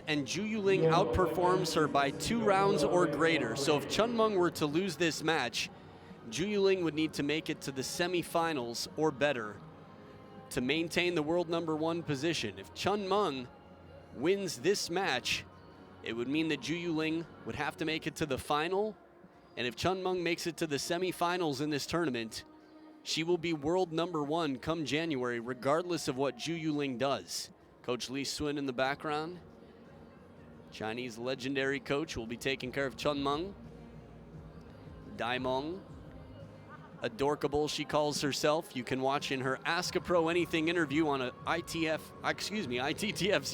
and Zhu Yuling outperforms her by 2 rounds or greater. So if Chun Meng were to lose this match, Zhu Yuling would need to make it to the semifinals or better to maintain the world #1 position. If Chun Meng wins this match, it would mean that Zhu Yuling would have to make it to the final. And if Chun Meng makes it to the semifinals in this tournament, she will be world #1 come January, regardless of what Zhu Yuling does. Coach Li Sun in the background. Chinese legendary coach will be taking care of Chun Meng. Dai Meng, adorkable she calls herself. You can watch in her Ask a Pro Anything interview on ITTF's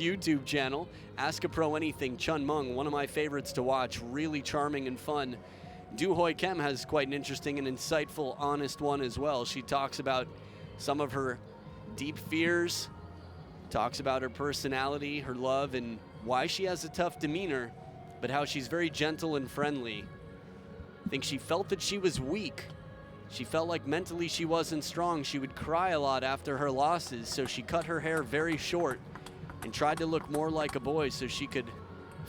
YouTube channel. Ask a Pro Anything, Chun Meng, one of my favorites to watch, really charming and fun. Du Hoi Kem has quite an interesting and insightful, honest one as well. She talks about some of her deep fears, talks about her personality, her love, and why she has a tough demeanor, but how she's very gentle and friendly. I think she felt that she was weak. She felt like mentally she wasn't strong. She would cry a lot after her losses, so she cut her hair very short and tried to look more like a boy so she could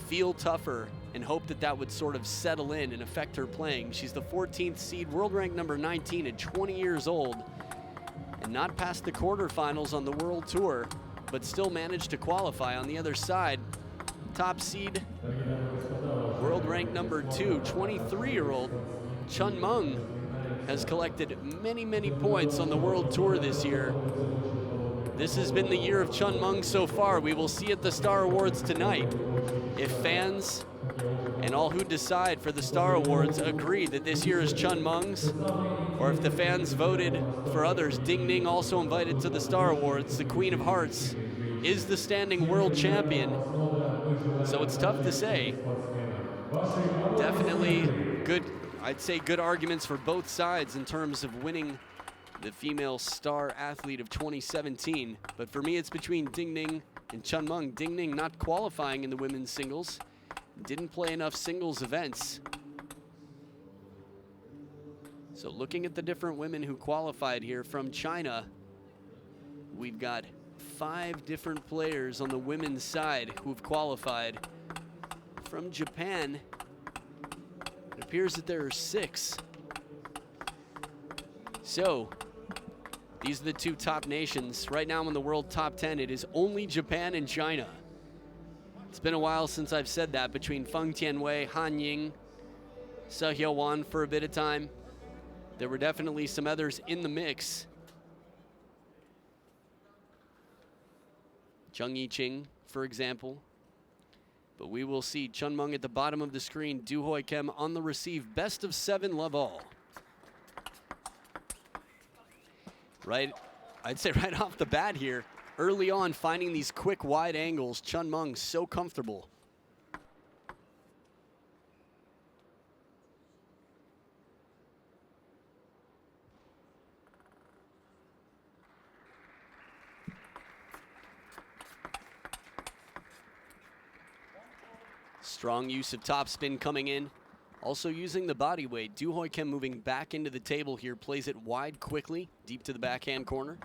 feel tougher and hope that that would sort of settle in and affect her playing. She's the 14th seed, world rank number 19 at 20 years old, and not past the quarterfinals on the World Tour, but still managed to qualify. On the other side, top seed, world rank number 2, 23-year-old Chun Meng has collected many, many points on the World Tour this year. This has been the year of Chun Meng so far. We will see at the Star Awards tonight if fans and all who decide for the Star Awards agree that this year is Chun Meng's, or if the fans voted for others. Ding Ning also invited to the Star Awards. The Queen of Hearts is the standing world champion, so it's tough to say. Definitely good, I'd say good arguments for both sides in terms of winning the female star athlete of 2017. But for me, it's between Ding Ning and Chun Meng. Ding Ning not qualifying in the women's singles, didn't play enough singles events. So looking at the different women who qualified here from China, we've got 5 different players on the women's side who've qualified. From Japan, it appears that there are 6. So these are the 2 top nations. Right now in the world top 10, it is only Japan and China. It's been a while since I've said that, between Feng Tianwei, Han Ying, Se Hyo-wan for a bit of time. There were definitely some others in the mix. Chung Yi-ching, for example. But we will see Chun Meng at the bottom of the screen, Du Hoi Kem on the receive. Best of 7, love all. Right, I'd say right off the bat here, early on, finding these quick wide angles, Chun Meng so comfortable. Strong use of topspin coming in. Also using the body weight. Du Hoi Kem moving back into the table here, plays it wide quickly, deep to the backhand corner.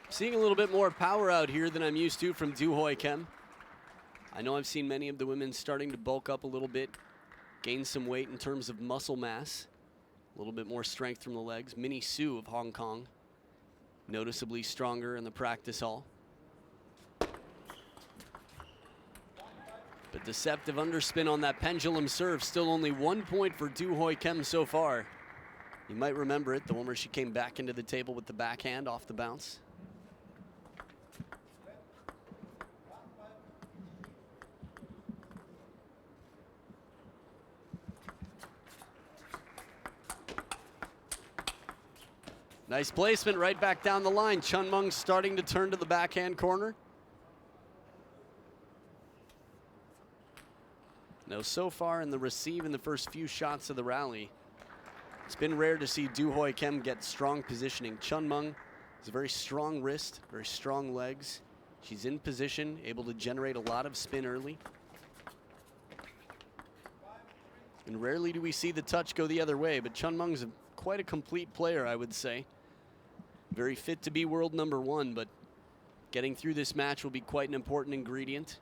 Seeing a little bit more power out here than I'm used to from Du Hoi Kem. I know I've seen many of the women starting to bulk up a little bit, gain some weight in terms of muscle mass, a little bit more strength from the legs. Minnie Su of Hong Kong, noticeably stronger in the practice hall. But deceptive underspin on that pendulum serve. Still only 1 point for Du Hoi Kem so far. You might remember it, the one where she came back into the table with the backhand off the bounce. Nice placement right back down the line. Chun Mung starting to turn to the backhand corner. Now, so far in the receive in the first few shots of the rally, it's been rare to see Du Hoi Kim get strong positioning. Chun Mung has a very strong wrist, very strong legs. She's in position, able to generate a lot of spin early. And rarely do we see the touch go the other way, but Chun Mung's quite a complete player, I would say. Very fit to be world #1, but getting through this match will be quite an important ingredient.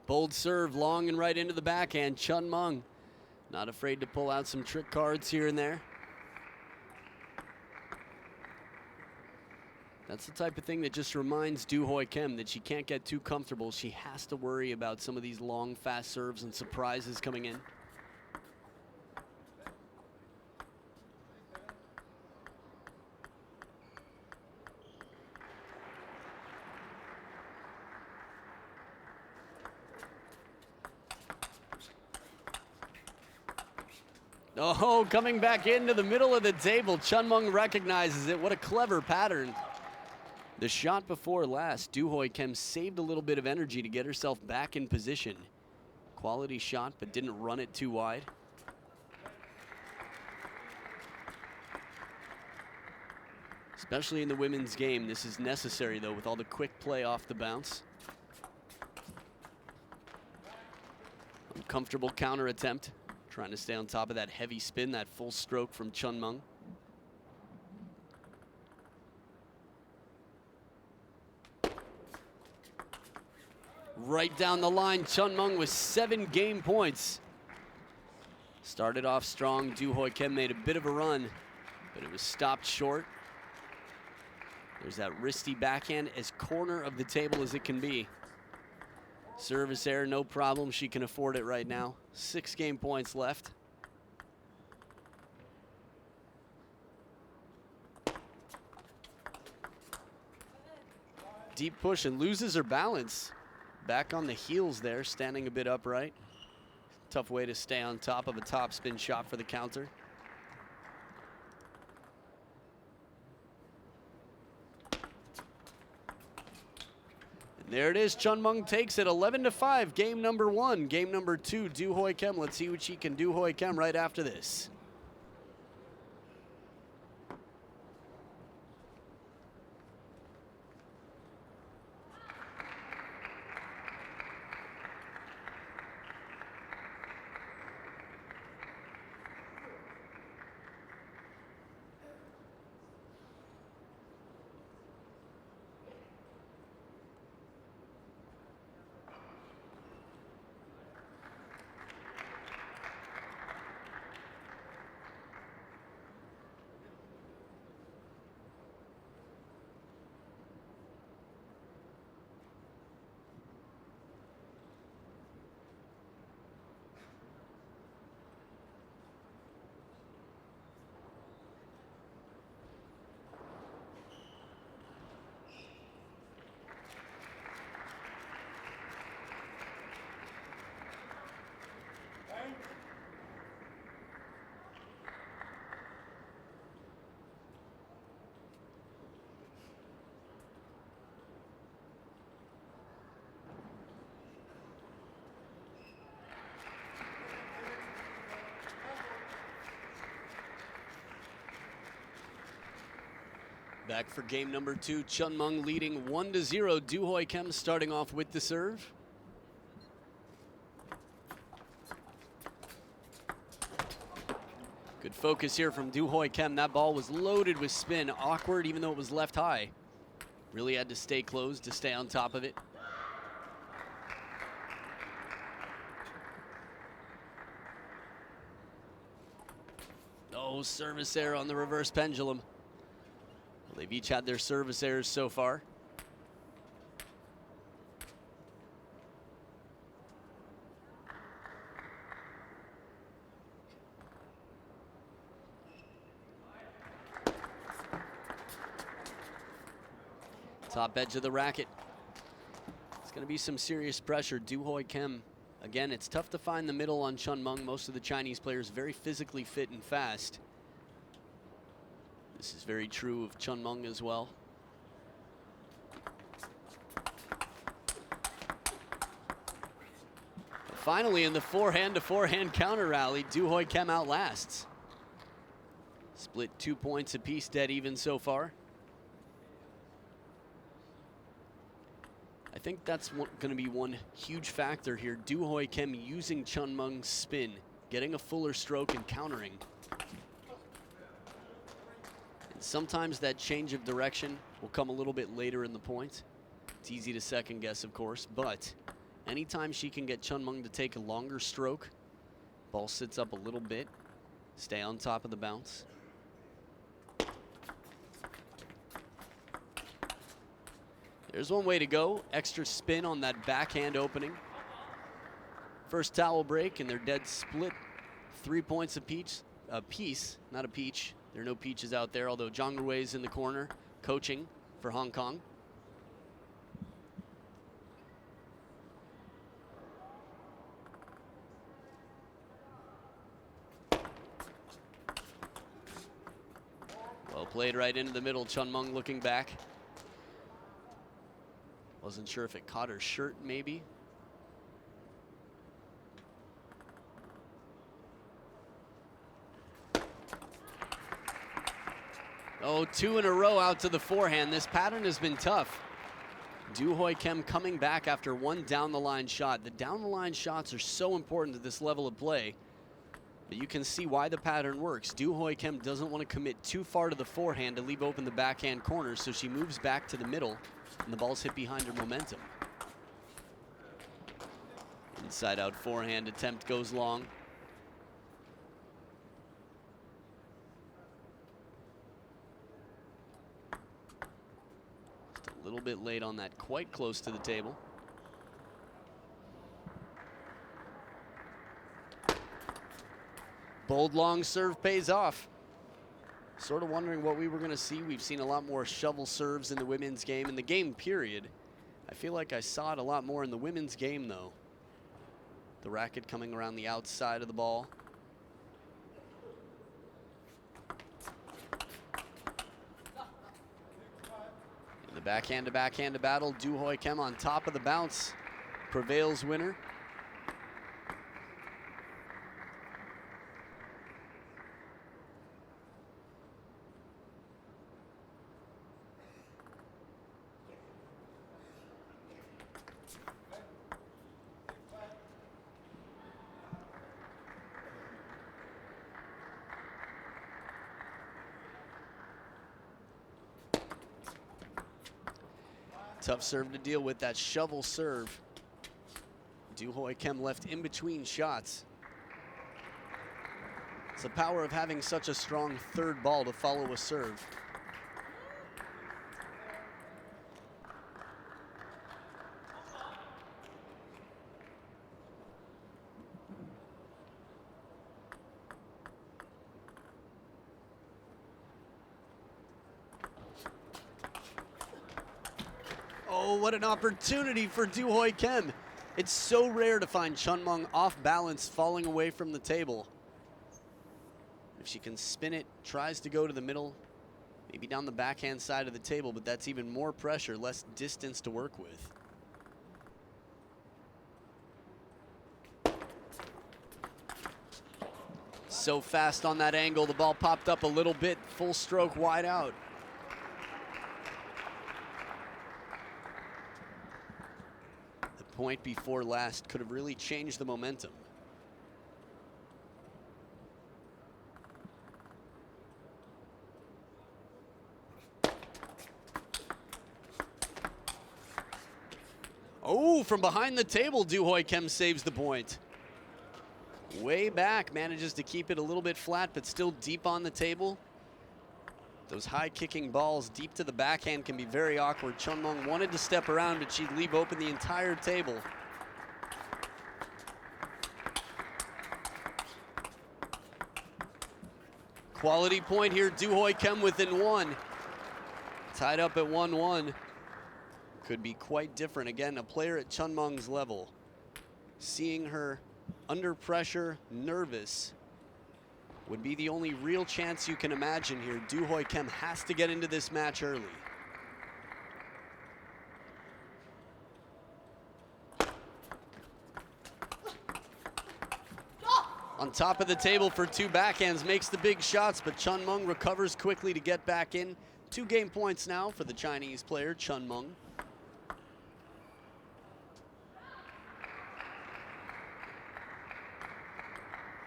Bold serve, long and right into the backhand. Chun Mung not afraid to pull out some trick cards here and there. That's the type of thing that just reminds Du Hoi Kim that she can't get too comfortable. She has to worry about some of these long, fast serves and surprises coming in. Oh, coming back into the middle of the table. Chun Mung recognizes it. What a clever pattern. The shot before last, Du Hoi Kim saved a little bit of energy to get herself back in position. Quality shot, but didn't run it too wide. Especially in the women's game, this is necessary though, with all the quick play off the bounce. Uncomfortable counter attempt. Trying to stay on top of that heavy spin, that full stroke from Chun Mung. Right down the line, Chun Mung with 7 game points. Started off strong. Du Hoi Kim made a bit of a run, but it was stopped short. There's that wristy backhand, as corner of the table as it can be. Service error, no problem. She can afford it right now. 6 game points left. Deep push and loses her balance. Back on the heels there, standing a bit upright. Tough way to stay on top of a top spin shot for the counter. There it is. Chun Mung takes it 11-5. Game #1. Game #2. Du Hoi Kim. Let's see what she can do. Hoi Kim right after this. Back for game #2, Chun Mung leading 1-0. Du Hoi Kim starting off with the serve. Good focus here from Du Hoi Kim. That ball was loaded with spin, awkward even though it was left high. Really had to stay closed to stay on top of it. Oh, service error on the reverse pendulum. Well, they've each had their service errors so far. Top edge of the racket. It's going to be some serious pressure. Du Hoi Kim. Again, it's tough to find the middle on Chun Meng. Most of the Chinese players very physically fit and fast. This is very true of Chun Meng as well. But finally, in the forehand-to-forehand counter rally, Du Hoi Kim outlasts. Split 2 points apiece, dead even so far. I think that's going to be one huge factor here. Du Hoi Kim using Chun Meng's spin, getting a fuller stroke and countering. And sometimes that change of direction will come a little bit later in the point. It's easy to second guess, of course, but anytime she can get Chun Meng to take a longer stroke, ball sits up a little bit, stay on top of the bounce. There's one way to go. Extra spin on that backhand opening. First towel break, and they're dead split. 3 points apiece. Not a peach. There are no peaches out there, although Zhang Rui's is in the corner, coaching for Hong Kong. Well played right into the middle. Chun Meng looking back. Wasn't sure if it caught her shirt, maybe. Oh, 2 in a row out to the forehand. This pattern has been tough. Du Hoi Kim coming back after one down-the-line shot. The down-the-line shots are so important at this level of play. But you can see why the pattern works. Du Hoi Kim doesn't want to commit too far to the forehand to leave open the backhand corner, so she moves back to the middle, and the ball's hit behind her momentum. Inside out forehand attempt goes long. Just a little bit late on that, quite close to the table. Bold long serve pays off. Sort of wondering what we were going to see. We've seen a lot more shovel serves in the women's game, in the game period. I feel like I saw it a lot more in the women's game, though. The racket coming around the outside of the ball. In the backhand-to-backhand battle, Du Hoi Kim on top of the bounce prevails winner. Tough serve to deal with, that shovel serve. Du Hoi Kim left in between shots. It's the power of having such a strong third ball to follow a serve. Oh, what an opportunity for Du Hoi Kim. It's so rare to find Chun Meng off balance, falling away from the table. If she can spin it, tries to go to the middle, maybe down the backhand side of the table, but that's even more pressure, less distance to work with. So fast on that angle, the ball popped up a little bit, full stroke wide out. Point before last could have really changed the momentum. Oh, from behind the table, Du Hoi Kim saves the point. way back, manages to keep it a little bit flat, but still deep on the table. Those high kicking balls deep to the backhand can be very awkward. Chun Mung wanted to step around, but she'd leave open the entire table. Quality point here, Du Hoi Kim within one. Tied up at 1-1. Could be quite different. Again, a player at Chun Mung's level. Seeing her under pressure, nervous, would be the only real chance you can imagine here. Du Hoi Kim has to get into this match early. On top of the table for two backhands, makes the big shots, but Chun Mung recovers quickly to get back in. 2 game points now for the Chinese player, Chun Mung.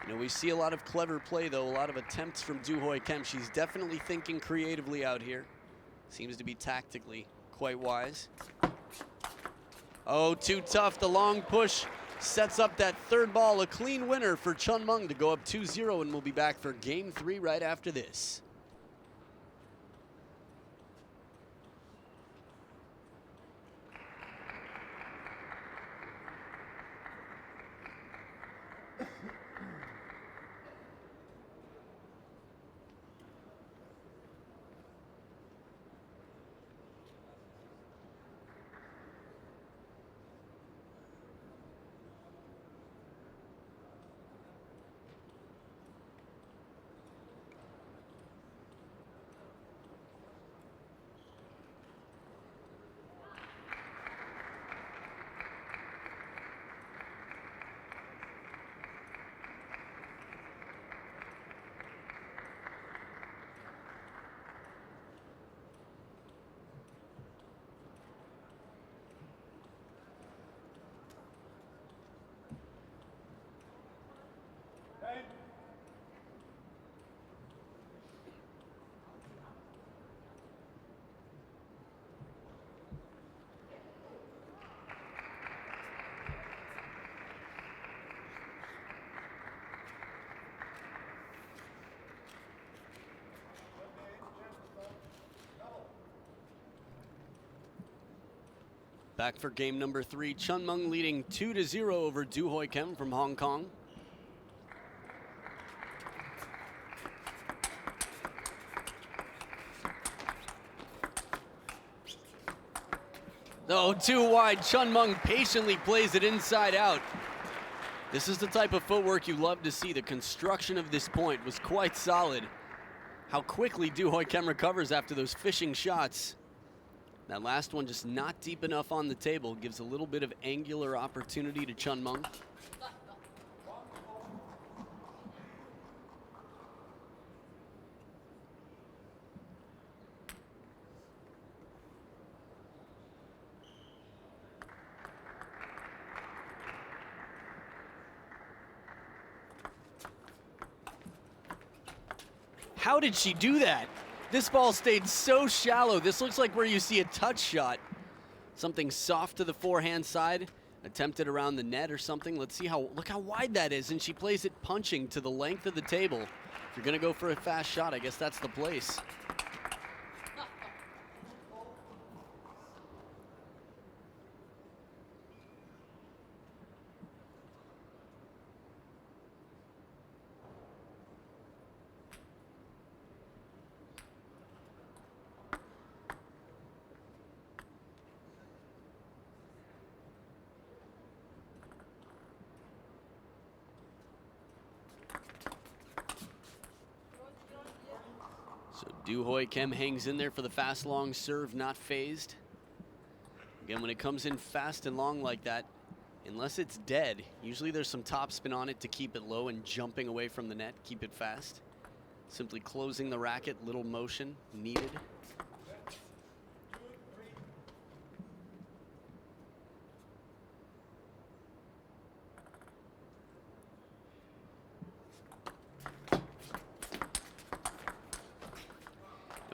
You know, we see a lot of clever play, though, a lot of attempts from Du Hoi Kim. She's definitely thinking creatively out here. Seems to be tactically quite wise. Oh, too tough. The long push sets up that third ball. A clean winner for Chun Mung to go up 2-0, and we'll be back for game 3 right after this. Back for game number 3. Chun Mung leading 2-0 over Du Hoi Kim from Hong Kong. Oh, too wide. Chun Mung patiently plays it inside out. This is the type of footwork you love to see. The construction of this point was quite solid. How quickly Du Hoi Kim recovers after those fishing shots. That last one just not deep enough on the table, gives a little bit of angular opportunity to Chun Mung. How did she do that? This ball stayed so shallow. This looks like where you see a touch shot. Something soft to the forehand side, attempted around the net or something. Let's see look how wide that is, and she plays it punching to the length of the table. If you're gonna go for a fast shot, I guess that's the place. So Du Hoi Kim hangs in there for the fast long serve, not phased. Again, when it comes in fast and long like that, unless it's dead, usually there's some topspin on it to keep it low and jumping away from the net, keep it fast. Simply closing the racket, little motion needed.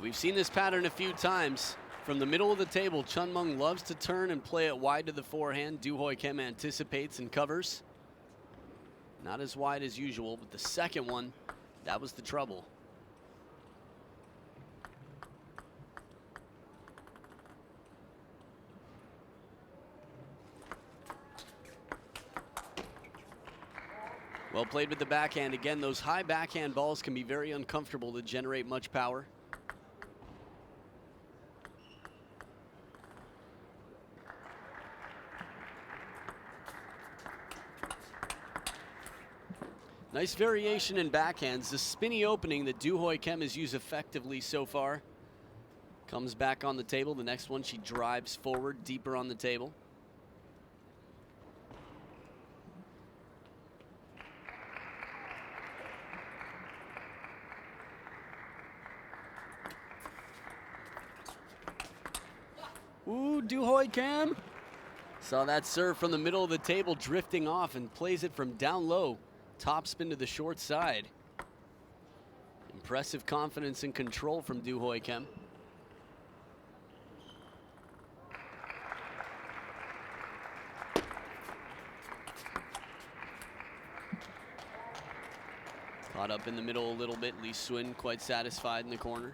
We've seen this pattern a few times. From the middle of the table, Chun Mung loves to turn and play it wide to the forehand. Du Hoi Kim anticipates and covers. Not as wide as usual, but the second one, that was the trouble. Well played with the backhand. Again, those high backhand balls can be very uncomfortable to generate much power. Nice variation in backhands. The spinny opening that Du Hoi Kim has used effectively so far. Comes back on the table. The next one, she drives forward, deeper on the table. Ooh, Du Hoi Kim. Saw that serve from the middle of the table drifting off and plays it from down low. Top spin to the short side. Impressive confidence and control from Du Hoi Kim. Caught up in the middle a little bit. Lee Swin quite satisfied in the corner.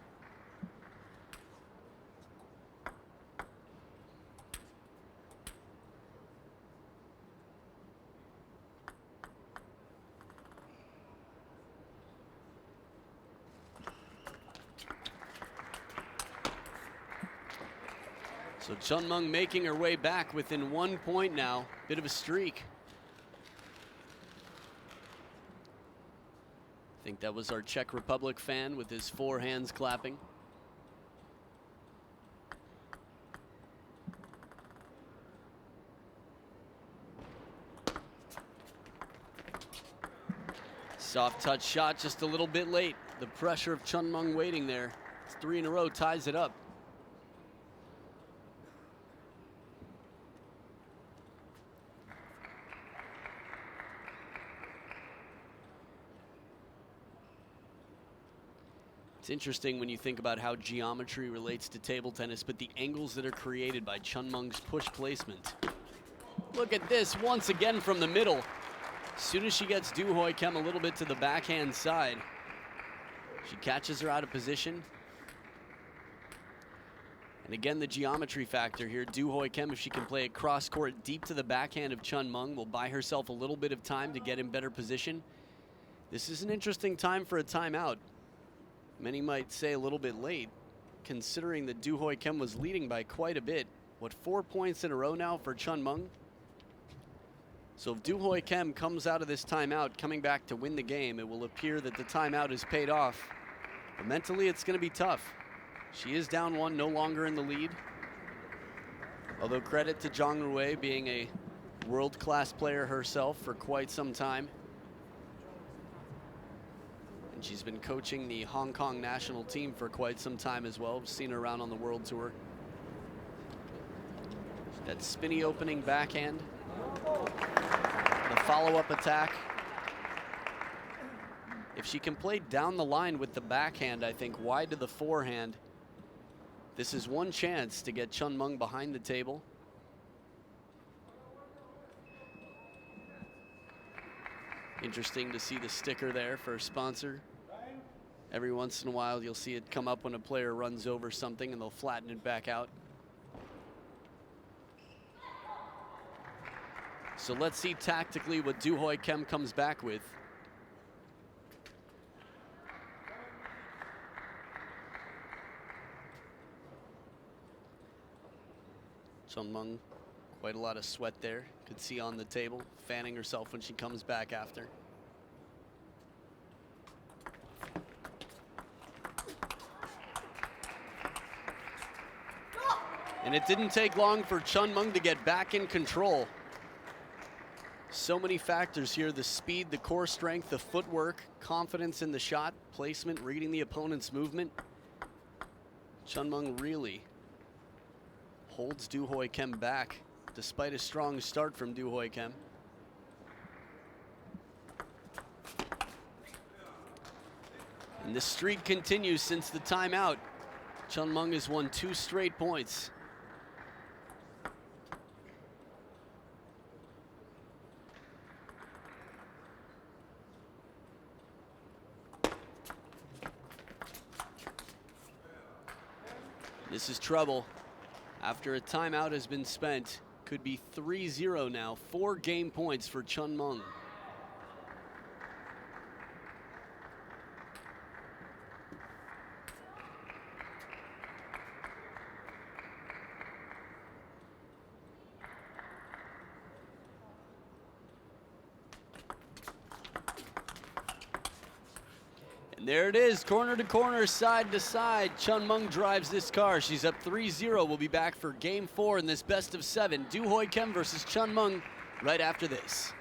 So Chun Mung making her way back within 1 point now. Bit of a streak. I think that was our Czech Republic fan with his 4 hands clapping. Soft touch shot just a little bit late. The pressure of Chun Mung waiting there. It's 3 in a row, ties it up. It's interesting when you think about how geometry relates to table tennis, but the angles that are created by Chun Mung's push placement. Look at this once again from the middle. As soon as she gets Du Hoi Kim a little bit to the backhand side, she catches her out of position. And again, the geometry factor here. Du Hoi Kim, if she can play it cross court deep to the backhand of Chun Mung, will buy herself a little bit of time to get in better position. This is an interesting time for a timeout. Many might say a little bit late, considering that Du Hoi Kim was leading by quite a bit. What, 4 points in a row now for Chun Mung? So if Du Hoi Kim comes out of this timeout coming back to win the game, it will appear that the timeout is paid off. But mentally, it's going to be tough. She is down 1, no longer in the lead. Although credit to Zhang Ruwei, being a world-class player herself for quite some time. And she's been coaching the Hong Kong national team for quite some time as well. We've seen her around on the world tour. That spinny opening backhand. The follow-up attack. If she can play down the line with the backhand, I think wide to the forehand, this is one chance to get Chun Mung behind the table. Interesting to see the sticker there for a sponsor. Every once in a while you'll see it come up when a player runs over something and they'll flatten it back out. So let's see tactically what Du Hoi Kim comes back with. Chun Mung, quite a lot of sweat there. Could see on the table, fanning herself when she comes back after. And it didn't take long for Chun Mung to get back in control. So many factors here: the speed, the core strength, the footwork, confidence in the shot, placement, reading the opponent's movement. Chun Mung really holds Du Hoi Kim back despite a strong start from Du Hoi Kim. And the streak continues since the timeout. Chun Mung has won 2 straight points. This is trouble. After a timeout has been spent, could be 3-0 now. 4 game points for Chun Meng. And there it is, corner to corner, side to side. Chun Meng drives this car. She's up 3-0. We'll be back for game 4 in this best of 7. Du Hoi Kim versus Chun Meng right after this.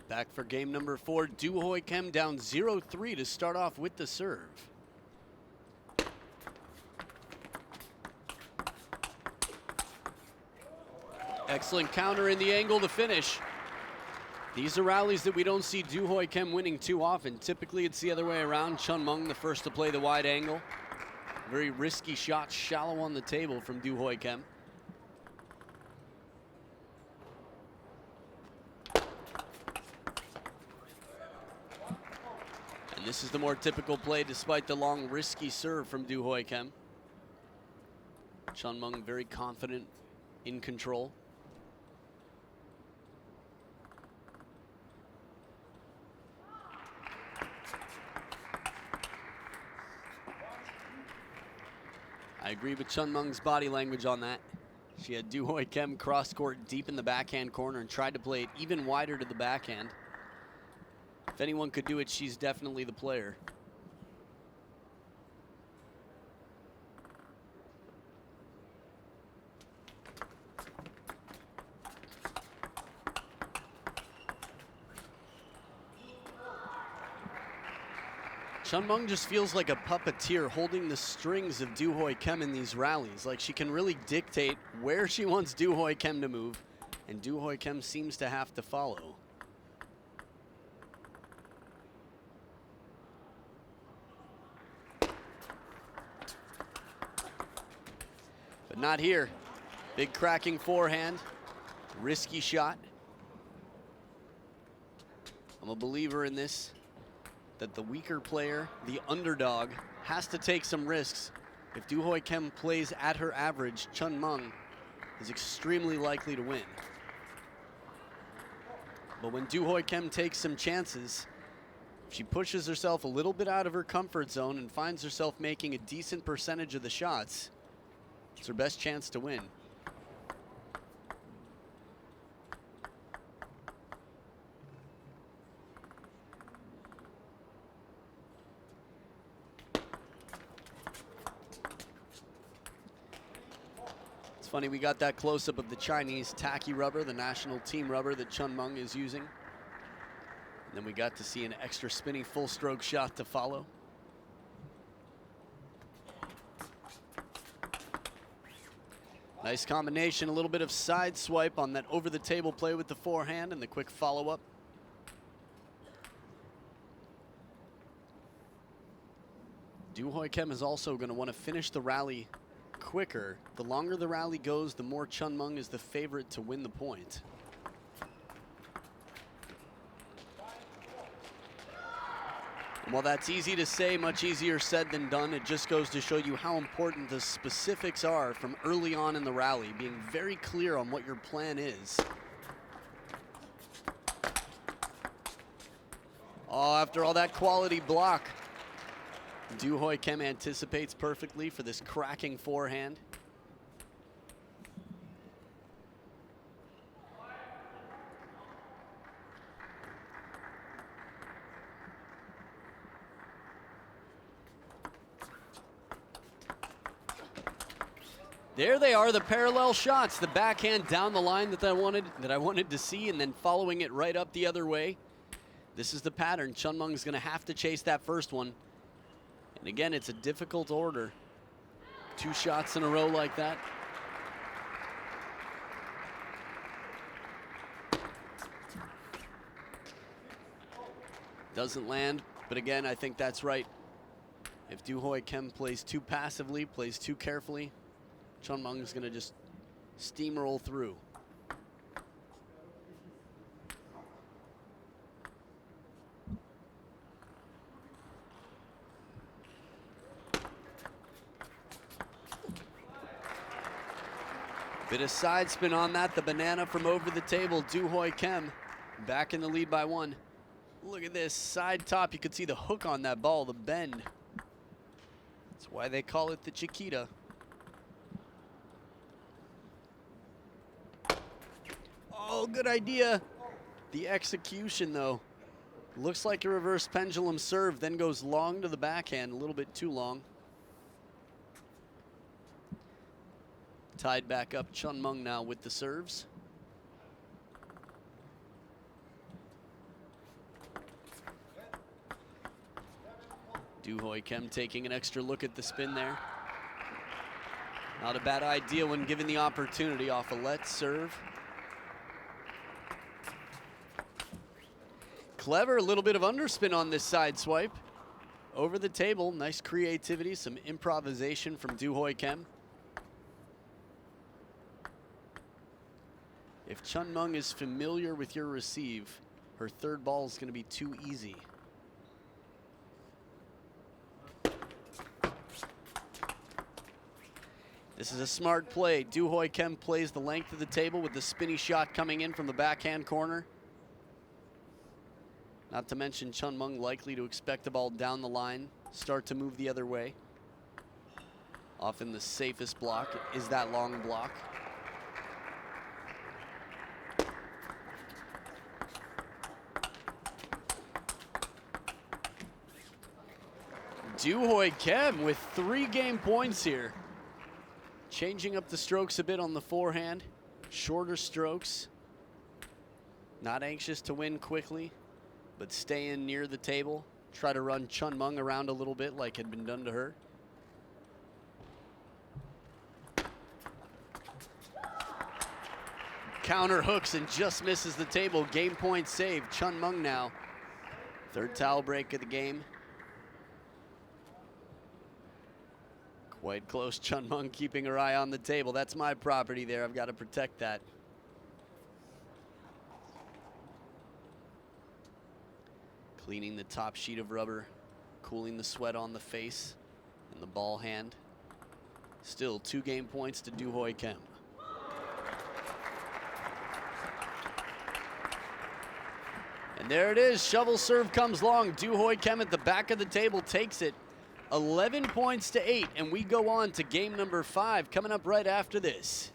Back for game number 4. Du Hoi Kim down 0-3 to start off with the serve. Excellent counter in the angle to finish. These are rallies that we don't see Du Hoi Kim winning too often. Typically it's the other way around. Chun Meng the first to play the wide angle. Very risky shot, shallow on the table from Du Hoi Kim. This is the more typical play despite the long, risky serve from Du Hoi Kim. Chun Meng very confident, in control. I agree with Chun Meng's body language on that. She had Du Hoi Kim cross court deep in the backhand corner and tried to play it even wider to the backhand. If anyone could do it, she's definitely the player. Chun Meng just feels like a puppeteer holding the strings of Du Hoi Kim in these rallies. Like she can really dictate where she wants Du Hoi Kim to move, and Du Hoi Kim seems to have to follow. But not here. Big cracking forehand, risky shot. I'm a believer in this, that the weaker player, the underdog, has to take some risks. If Du Hoi Kim plays at her average, Chun Meng is extremely likely to win. But when Du Hoi Kim takes some chances, she pushes herself a little bit out of her comfort zone and finds herself making a decent percentage of the shots. It's her best chance to win. It's funny, we got that close-up of the Chinese tacky rubber, the national team rubber that Chun Meng is using. And then we got to see an extra spinning full stroke shot to follow. Nice combination, a little bit of side swipe on that over-the-table play with the forehand and the quick follow-up. Du Hoi Kim is also going to want to finish the rally quicker. The longer the rally goes, the more Chun Meng is the favorite to win the point. Well, that's easy to say, much easier said than done. It just goes to show you how important the specifics are from early on in the rally, being very clear on what your plan is. Oh, after all that quality block, Du Hoi Kim anticipates perfectly for this cracking forehand. There they are, the parallel shots, the backhand down the line that I wanted to see, and then following it right up the other way. This is the pattern. Chun Mung's going to have to chase that first one. And again, it's a difficult order. 2 shots in a row like that. Doesn't land, but again, I think that's right. If Du Hoi Kim plays too passively, plays too carefully, Chun Mung is going to just steamroll through. Bit of side spin on that, the banana from over the table. Du Hoi Kim back in the lead by 1. Look at this, side top. You could see the hook on that ball, the bend. That's why they call it the Chiquita. Oh, good idea. The execution, though. Looks like a reverse pendulum serve, then goes long to the backhand, a little bit too long. Tied back up, Chun Mung now with the serves. Du Hoi Kim taking an extra look at the spin there. Not a bad idea when given the opportunity off a let serve. Clever, a little bit of underspin on this side swipe. Over the table, nice creativity, some improvisation from Du Hoi Kim. If Chun Mung is familiar with your receive, her third ball is going to be too easy. This is a smart play. Du Hoi Kim plays the length of the table with the spinny shot coming in from the backhand corner. Not to mention Chun Mung likely to expect the ball down the line, start to move the other way. Often the safest block is that long block. Du Hoi Kim with 3 game points here. Changing up the strokes a bit on the forehand. Shorter strokes. Not anxious to win quickly, but stay in near the table. Try to run Chun Mung around a little bit like had been done to her. Counter hooks and just misses the table. Game point saved. Chun Mung now. 3rd towel break of the game. Quite close. Chun Mung keeping her eye on the table. That's my property there. I've got to protect that. Cleaning the top sheet of rubber, cooling the sweat on the face and the ball hand. Still 2 game points to Du Hoi Kim. And there it is. Shovel serve comes long. Du Hoi Kim at the back of the table takes it. 11 points to 8, and we go on to game number 5 coming up right after this.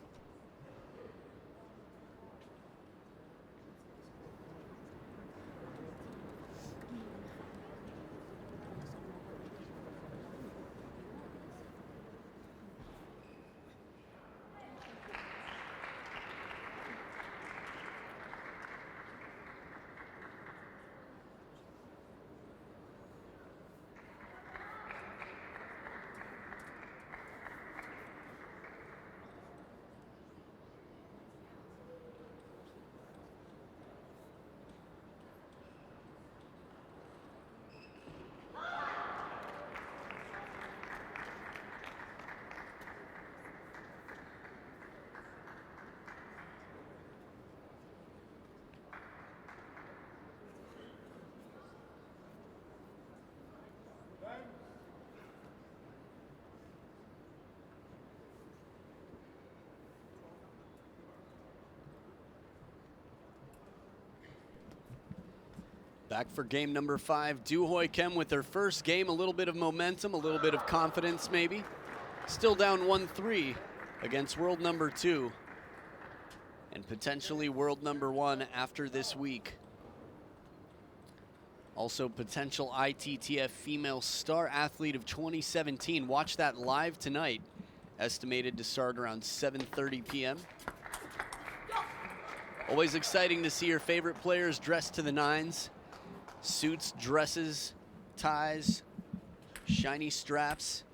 Back for game number 5. Du Hoi Kim with their first game. A little bit of momentum, a little bit of confidence maybe. Still down 1-3 against world number 2 and potentially world number 1 after this week. Also potential ITTF Female Star Athlete of 2017. Watch that live tonight. Estimated to start around 7:30 p.m. Always exciting to see your favorite players dressed to the nines. Suits, dresses, ties, shiny straps.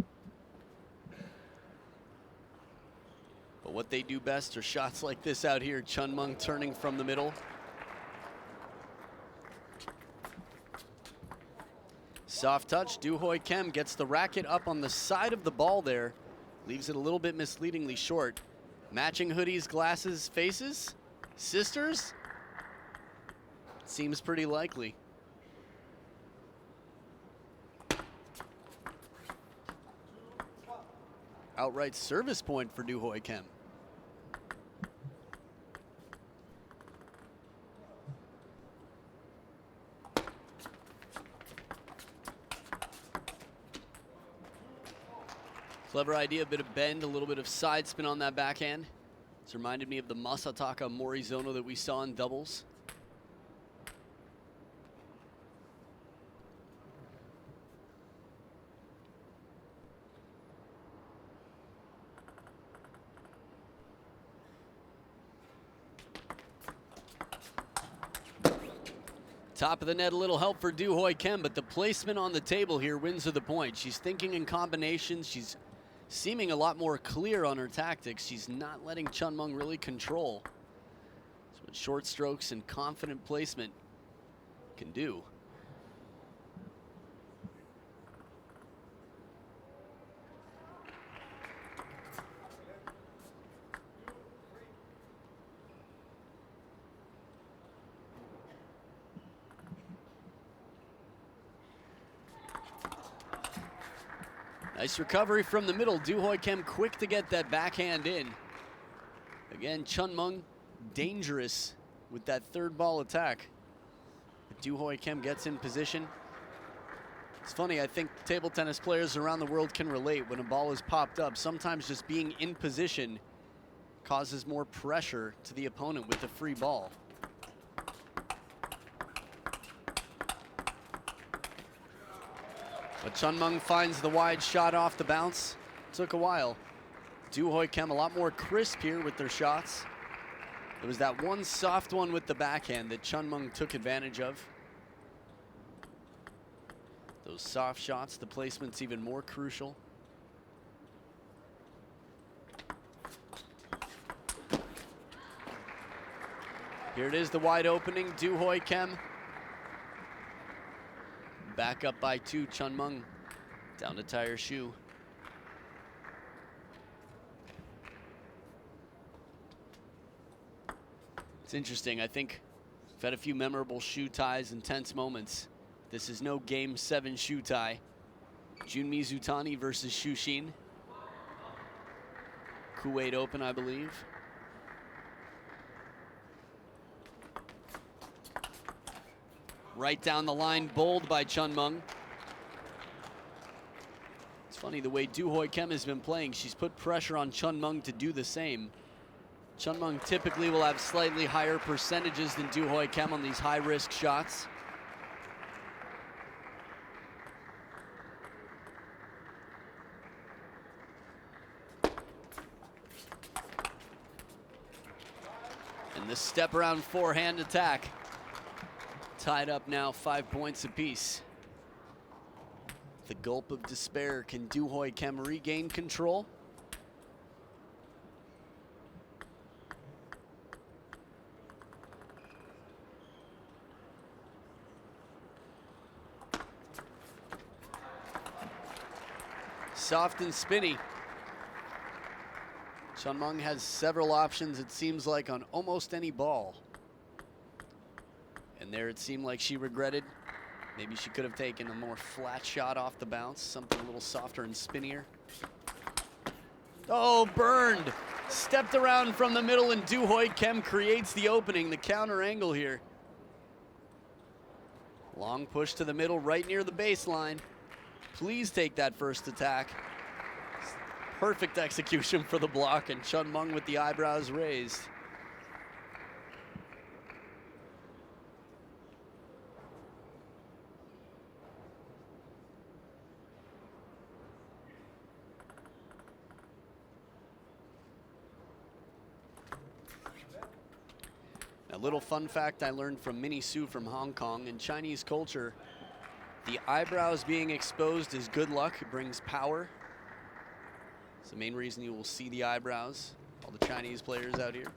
But what they do best are shots like this out here. Chun Mung turning from the middle. Soft touch. Du Hoi Kim gets the racket up on the side of the ball there. Leaves it a little bit misleadingly short. Matching hoodies, glasses, faces? Sisters? Seems pretty likely. Outright service point for Du Hoi Kim. Clever idea, a bit of bend, a little bit of side spin on that backhand. It's reminded me of the Masataka Morizono that we saw in doubles. Top of the net, a little help for Du Hoi Kim, but the placement on the table here wins her the point. She's thinking in combinations. She's seeming a lot more clear on her tactics. She's not letting Chun Mung really control. That's what short strokes and confident placement can do. Nice recovery from the middle. Du Hoi Kim quick to get that backhand in. Again, Chun Mung dangerous with that third ball attack. But Du Hoi Kim gets in position. It's funny, I think table tennis players around the world can relate. When a ball is popped up, sometimes just being in position causes more pressure to the opponent with the free ball. But Chun Mung finds the wide shot off the bounce. Took a while. Du Hoi Kim a lot more crisp here with their shots. It was that one soft one with the backhand that Chun Mung took advantage of. Those soft shots, the placement's even more crucial. Here it is, the wide opening. Du Hoi Kim back up by 2. Chun Mung down to tie her shoe. It's interesting. I think we've had a few memorable shoe ties and tense moments. This is no Game 7 shoe tie. Jun Mizutani versus Shushin. Kuwait Open, I believe. Right down the line, bowled by Chun Mung. It's funny the way Du Hoi Kim has been playing. She's put pressure on Chun Mung to do the same. Chun Mung typically will have slightly higher percentages than Du Hoi Kim on these high-risk shots. And the step around forehand attack. Tied up now, 5 points apiece. The gulp of despair. Can Du Hoi Kim regain control? Soft and spinny. Chun Mung has several options, it seems like, on almost any ball. And there it seemed like she regretted. Maybe she could have taken a more flat shot off the bounce, something a little softer and spinnier. Oh, burned. Stepped around from the middle, and Du Hoi Kim creates the opening, the counter angle here. Long push to the middle, right near the baseline. Please take that first attack. Perfect execution for the block, and Chun Mung with the eyebrows raised. A little fun fact I learned from Minnie Su from Hong Kong. In Chinese culture, the eyebrows being exposed is good luck. It brings power. It's the main reason you will see the eyebrows, all the Chinese players out here.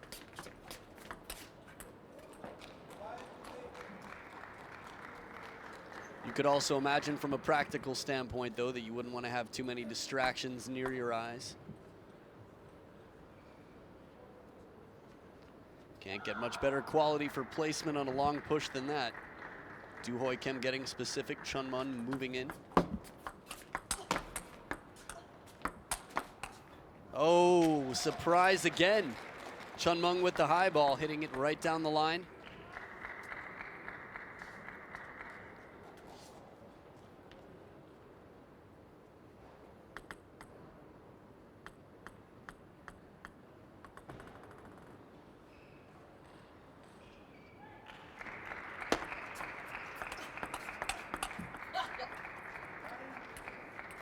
You could also imagine from a practical standpoint, though, that you wouldn't want to have too many distractions near your eyes. Can't get much better quality for placement on a long push than that. Du Hoi Kim getting specific, Chun Mung moving in. Oh, surprise again. Chun Mung with the high ball, hitting it right down the line.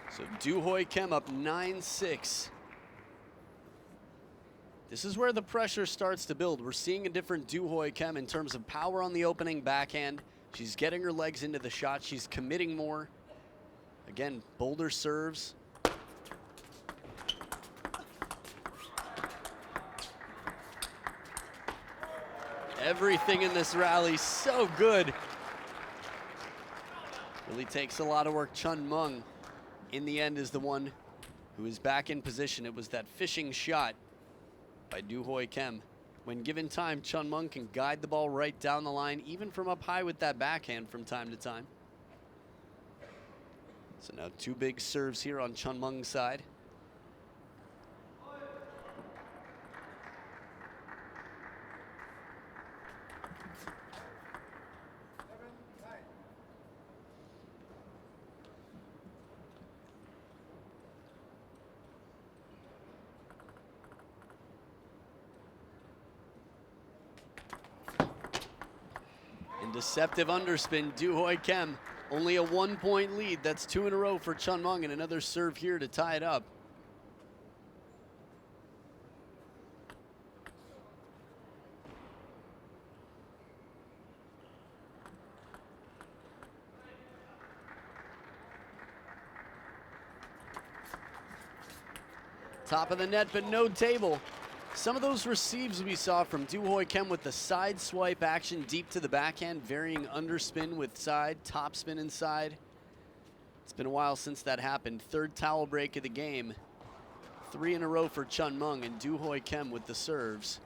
So Du Hoi Kim up 9-6. This is where the pressure starts to build. We're seeing a different Du Hoi Kim in terms of power on the opening backhand. She's getting her legs into the shot. She's committing more. Again, bolder serves. Everything in this rally so good. Really takes a lot of work. Chun Mung, in the end, is the one who is back in position. It was that fishing shot by Du Hoi Kim. When given time, Chun Mung can guide the ball right down the line, even from up high with that backhand from time to time. So now two big serves here on Chun Mung's side. Deceptive underspin, Du Hoi Kim. Only a 1-point lead. That's 2 in a row for Chun Mung, and another serve here to tie it up. Top of the net, but no table. Some of those receives we saw from Du Hoi Kim with the side swipe action deep to the backhand, varying underspin with side, top spin inside. It's been a while since that happened. Third towel break of the game. 3 in a row for Chun Mung, and Du Hoi Kim with the serves.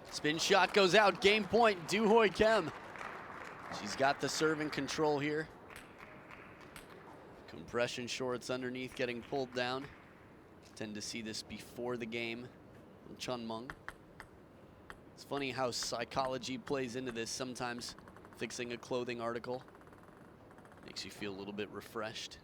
Spin shot goes out, game point, Du Hoi Kim. She's got the serve in control here. Compression shorts underneath getting pulled down. Tend to see this before the game from Chun Mung. It's funny how psychology plays into this. Sometimes fixing a clothing article makes you feel a little bit refreshed.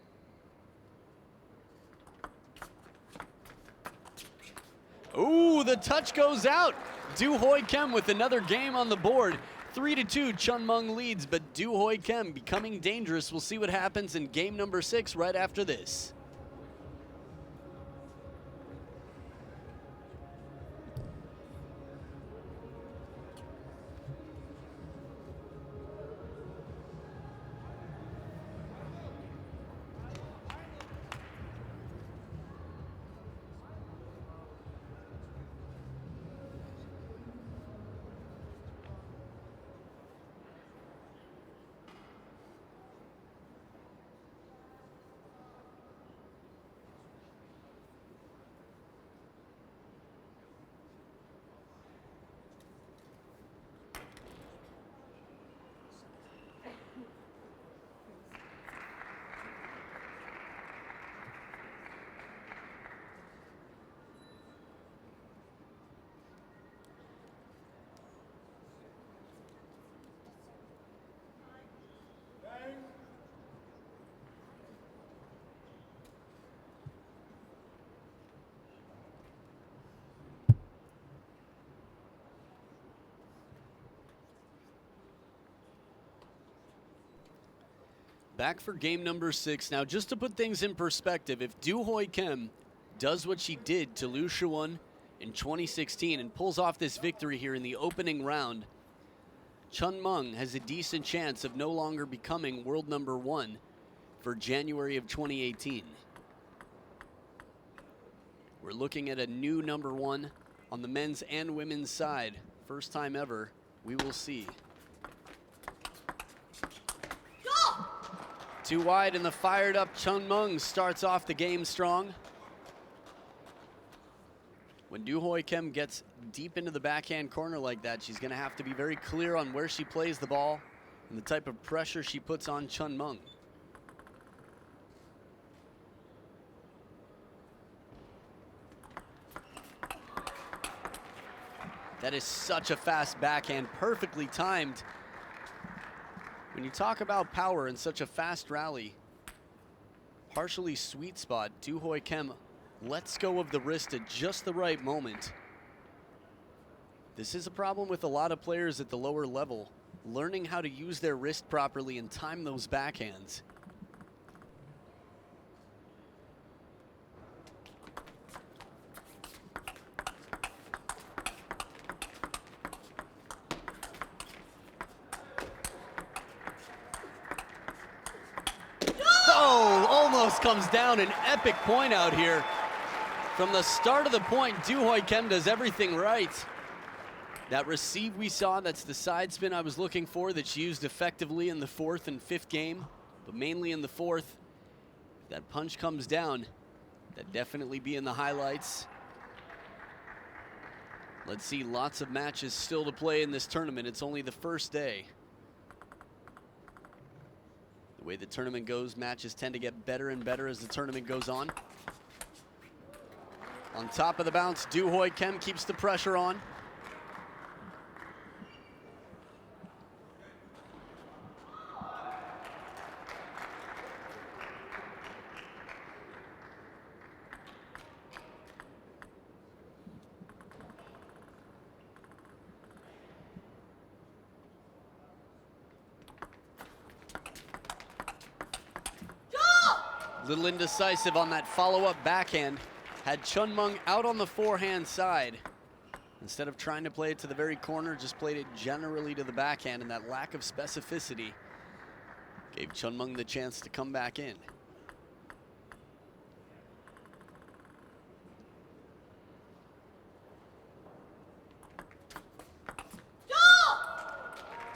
Ooh, the touch goes out. Du Hoi Kim with another game on the board. 3-2, Chun Mung leads, but Du Hoi Kim becoming dangerous. We'll see what happens in game number 6 right after this. Back for game number 6. Now, just to put things in perspective, if Du Hoi Kim does what she did to Liu Shiwen in 2016 and pulls off this victory here in the opening round, Chun Meng has a decent chance of no longer becoming world number 1 for January of 2018. We're looking at a new number 1 on the men's and women's side. First time ever. We will see. Too wide, and the fired up Chun Meng starts off the game strong. When Du Hoi Kim gets deep into the backhand corner like that, she's going to have to be very clear on where she plays the ball and the type of pressure she puts on Chun Meng. That is such a fast backhand, perfectly timed. When you talk about power in such a fast rally, partially sweet spot, Du Hoi Kim lets go of the wrist at just the right moment. This is a problem with a lot of players at the lower level, learning how to use their wrist properly and time those backhands. Almost comes down, an epic point out here. From the start of the point, Du Hoi Kim does everything right. That receive we saw, that's the side spin I was looking for that she used effectively in the 4th and 5th game, but mainly in the 4th. If that punch comes down, that'd definitely be in the highlights. Let's see, lots of matches still to play in this tournament. It's only the first day. The way the tournament goes, matches tend to get better and better as the tournament goes on. On top of the bounce, Du Hoi Kim keeps the pressure on. Little indecisive on that follow-up backhand. Had Chun Meng out on the forehand side. Instead of trying to play it to the very corner, just played it generally to the backhand, and that lack of specificity gave Chun Meng the chance to come back in.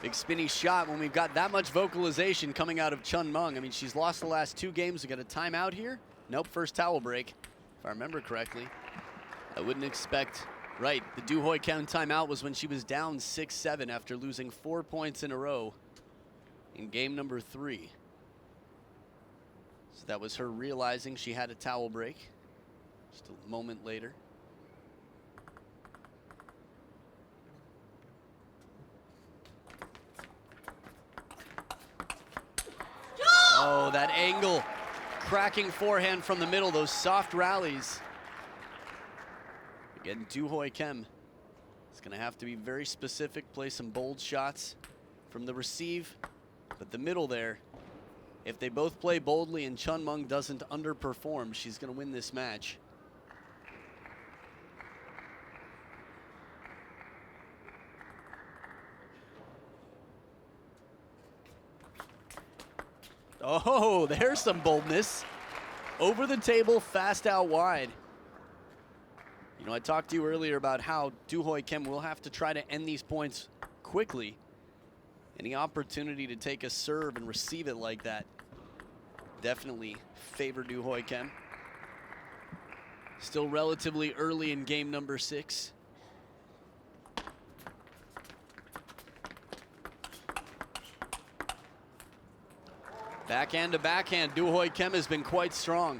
Big spinny shot when we've got that much vocalization coming out of Chun Meng. I mean, she's lost the last 2 games. We got a timeout here. Nope, first towel break, if I remember correctly. I wouldn't expect, right, the Du Hoi Kim timeout was when she was down 6-7 after losing 4 points in a row in game number 3. So that was her realizing she had a towel break just a moment later. Oh, that angle, cracking forehand from the middle, those soft rallies. Again, Du Hoi Kim is going to have to be very specific, play some bold shots from the receive, but the middle there, if they both play boldly and Chun Meng doesn't underperform, she's going to win this match. Oh, there's some boldness. Over the table, fast out wide. You know, I talked to you earlier about how Du Hoi Kim will have to try to end these points quickly. Any opportunity to take a serve and receive it like that definitely favor Du Hoi Kim. Still relatively early in game number 6. Backhand to backhand, Du Hoi Kim has been quite strong.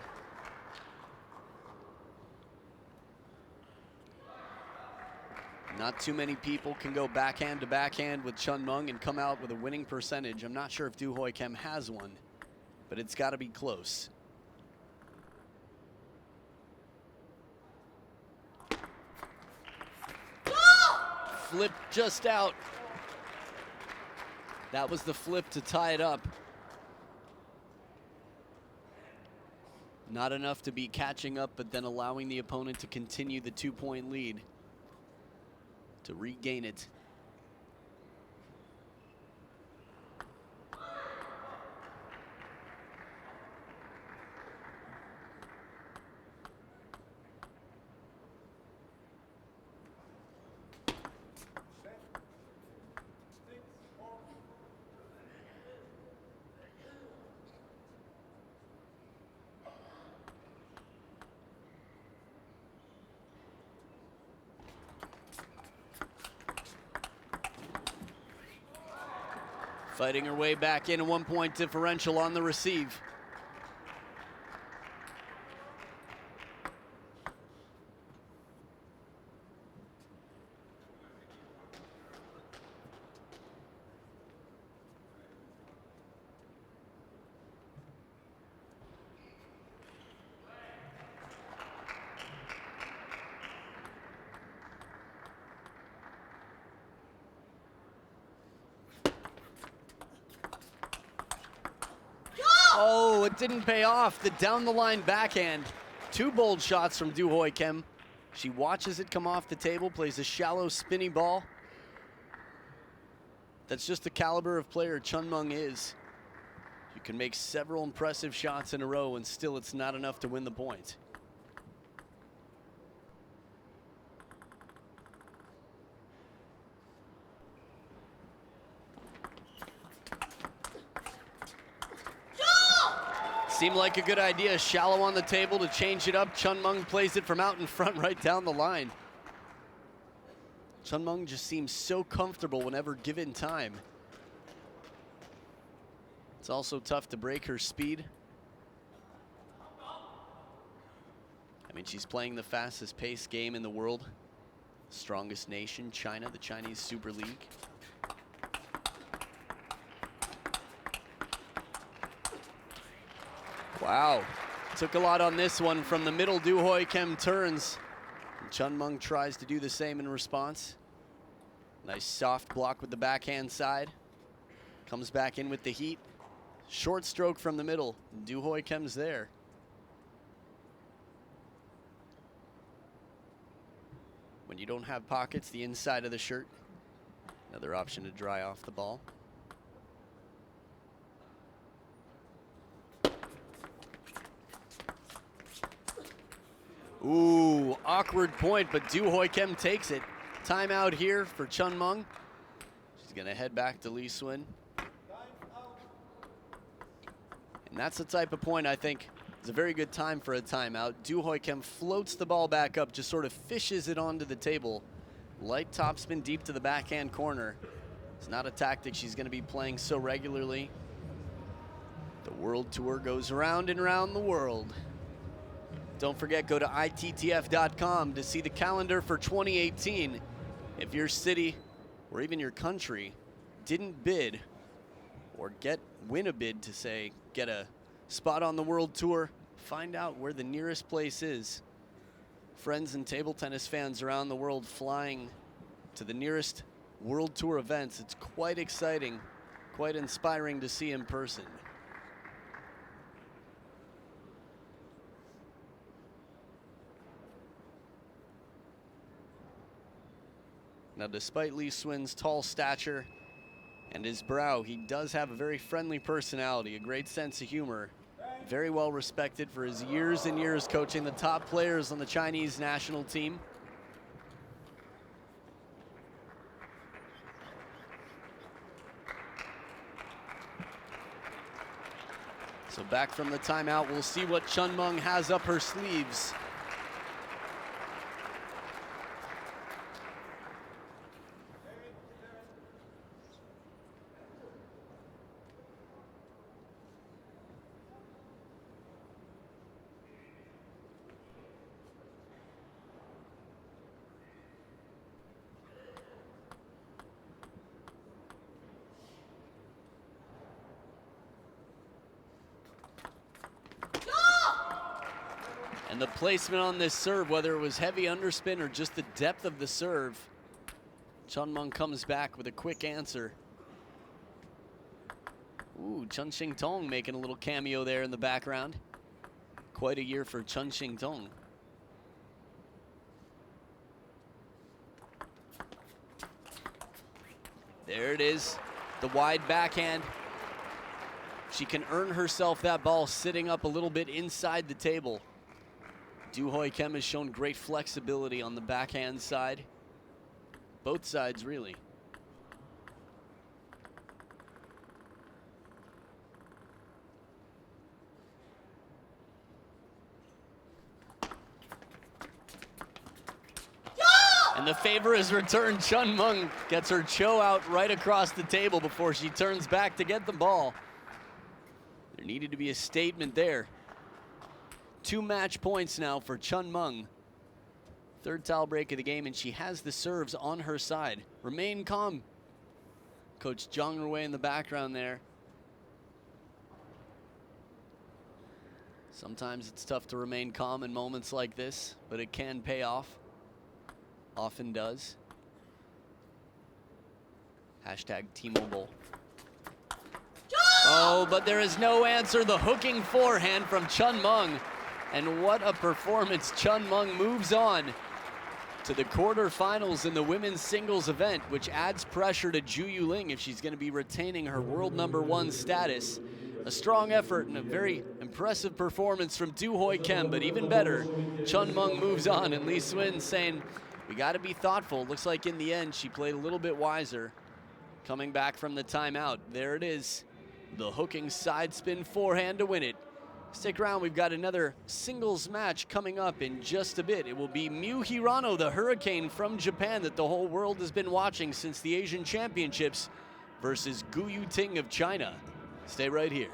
Not too many people can go backhand to backhand with Chun Meng and come out with a winning percentage. I'm not sure if Du Hoi Kim has one, but it's got to be close. Flip just out. That was the flip to tie it up. Not enough to be catching up, but then allowing the opponent to continue the 2-point lead, to regain it. Fighting her way back in, a 1-point differential on the receive. Oh, it didn't pay off. The down the line backhand. 2 bold shots from Du Hoi Kim. She watches it come off the table, plays a shallow spinny ball. That's just the caliber of player Chun Mung is. You can make several impressive shots in a row and still it's not enough to win the point. Seemed like a good idea, shallow on the table to change it up. Chun Mung plays it from out in front right down the line. Chun Mung just seems so comfortable whenever given time. It's also tough to break her speed. I mean, she's playing the fastest paced game in the world. Strongest nation, China, the Chinese Super League. Wow, took a lot on this one from the middle. Du Hoi Kim turns. And Chun Mung tries to do the same in response. Nice soft block with the backhand side. Comes back in with the heat. Short stroke from the middle. Du Hoi Kim's there. When you don't have pockets, the inside of the shirt. Another option to dry off the ball. Ooh, awkward point, but Du Hoi Kim takes it. Timeout here for Chun Mung. She's gonna head back to Lee Swin. And that's the type of point I think is a very good time for a timeout. Du Hoi Kim floats the ball back up, just sort of fishes it onto the table. Light topspin deep to the backhand corner. It's not a tactic she's gonna be playing so regularly. The World Tour goes round and round the world. Don't forget, go to ITTF.com to see the calendar for 2018. If your city or even your country didn't bid or win a bid to say get a spot on the World Tour, find out where the nearest place is. Friends and table tennis fans around the world flying to the nearest World Tour events. It's quite exciting, quite inspiring to see in person. Now, despite Lee Swin's tall stature and his brow, he does have a very friendly personality, a great sense of humor. Very well respected for his years and years coaching the top players on the Chinese national team. So back from the timeout, we'll see what Chun Mung has up her sleeves. And the placement on this serve, whether it was heavy underspin or just the depth of the serve, Chun Mung comes back with a quick answer. Ooh, Chun Shing Tong making a little cameo there in the background. Quite a year for Chen Xingtong. There it is, the wide backhand. She can earn herself that ball sitting up a little bit inside the table. Du Hoi Kim has shown great flexibility on the backhand side. Both sides, really. And the favor is returned. Chun Meng gets her cho out right across the table before she turns back to get the ball. There needed to be a statement there. 2 match points now for Chun Meng. 3rd towel break of the game, and she has the serves on her side. Remain calm. Coach Zhang Ruwei in the background there. Sometimes it's tough to remain calm in moments like this, but it can pay off. Often does. Hashtag T-Mobile. Oh, but there is no answer. The hooking forehand from Chun Meng. And what a performance. Chun Meng moves on to the quarterfinals in the women's singles event, which adds pressure to Ju Yuling if she's going to be retaining her world #1 status. A strong effort and a very impressive performance from Du Hoi Kim, but even better, Chun Meng moves on, and Li Swin saying, we got to be thoughtful. Looks like in the end she played a little bit wiser. Coming back from the timeout, there it is. The hooking side spin forehand to win it. Stick around, we've got another singles match coming up in just a bit. It will be Miu Hirano, the Hurricane from Japan that the whole world has been watching since the Asian Championships, versus Gu Yuting of China. Stay right here.